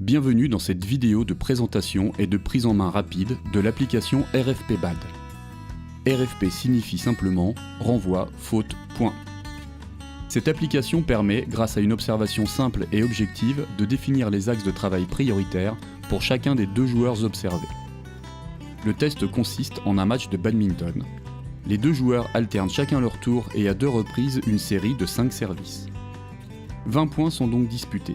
Bienvenue dans cette vidéo de présentation et de prise en main rapide de l'application RFP Bad. RFP signifie simplement renvoi, faute, point. Cette application permet, grâce à une observation simple et objective, de définir les axes de travail prioritaires pour chacun des deux joueurs observés. Le test consiste en un match de badminton. Les deux joueurs alternent chacun leur tour et à 2 reprises une série de 5 services. 20 points sont donc disputés.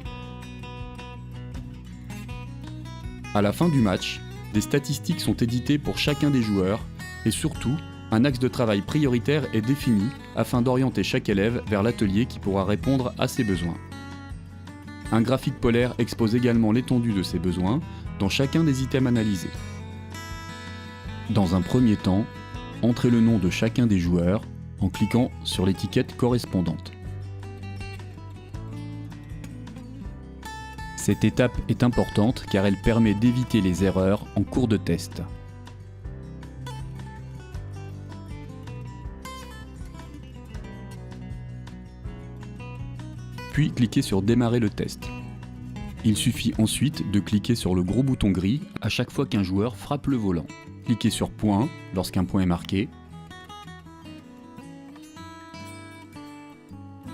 À la fin du match, des statistiques sont éditées pour chacun des joueurs et surtout, un axe de travail prioritaire est défini afin d'orienter chaque élève vers l'atelier qui pourra répondre à ses besoins. Un graphique polaire expose également l'étendue de ces besoins dans chacun des items analysés. Dans un premier temps, entrez le nom de chacun des joueurs en cliquant sur l'étiquette correspondante. Cette étape est importante car elle permet d'éviter les erreurs en cours de test. Puis cliquez sur Démarrer le test. Il suffit ensuite de cliquer sur le gros bouton gris à chaque fois qu'un joueur frappe le volant. Cliquez sur Point lorsqu'un point est marqué.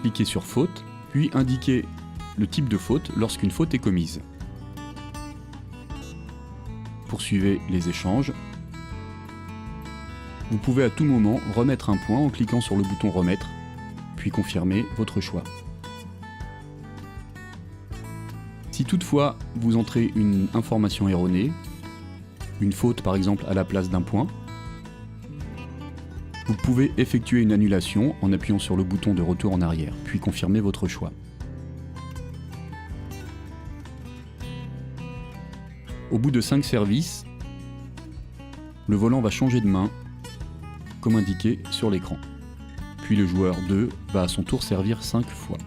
Cliquez sur Faute, puis indiquez le type de faute lorsqu'une faute est commise. Poursuivez les échanges. Vous pouvez à tout moment remettre un point en cliquant sur le bouton Remettre, puis confirmer votre choix. Si toutefois vous entrez une information erronée, une faute par exemple à la place d'un point, vous pouvez effectuer une annulation en appuyant sur le bouton de retour en arrière, puis confirmer votre choix. Au bout de 5 services, le volant va changer de main, comme indiqué sur l'écran. Puis le joueur 2 va à son tour servir 5 fois.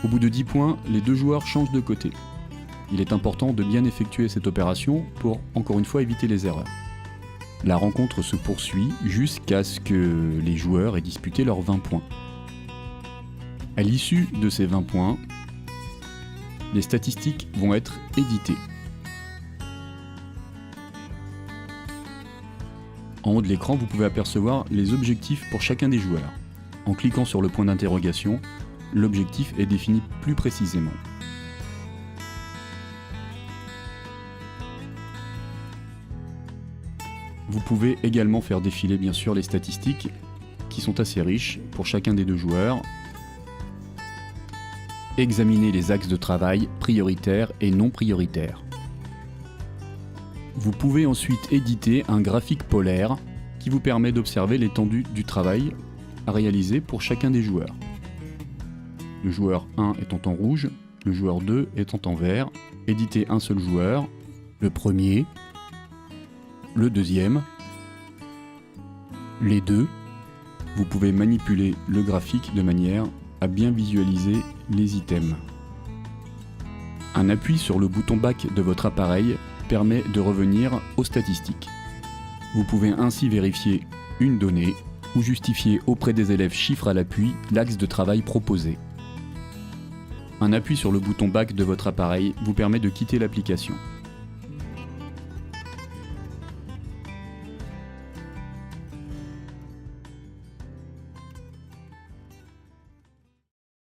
Au bout de 10 points, les deux joueurs changent de côté. Il est important de bien effectuer cette opération pour, encore une fois, éviter les erreurs. La rencontre se poursuit jusqu'à ce que les joueurs aient disputé leurs 20 points. À l'issue de ces 20 points, les statistiques vont être éditées. En haut de l'écran, vous pouvez apercevoir les objectifs pour chacun des joueurs. En cliquant sur le point d'interrogation, l'objectif est défini plus précisément. Vous pouvez également faire défiler bien sûr les statistiques qui sont assez riches pour chacun des deux joueurs. Examinez les axes de travail prioritaires et non prioritaires. Vous pouvez ensuite éditer un graphique polaire qui vous permet d'observer l'étendue du travail à réaliser pour chacun des joueurs. Le joueur 1 étant en rouge, le joueur 2 étant en vert. Éditez un seul joueur, le premier, le deuxième, les deux. Vous pouvez manipuler le graphique de manière à bien visualiser les items. Un appui sur le bouton Back de votre appareil permet de revenir aux statistiques. Vous pouvez ainsi vérifier une donnée ou justifier auprès des élèves chiffres à l'appui l'axe de travail proposé. Un appui sur le bouton Back de votre appareil vous permet de quitter l'application.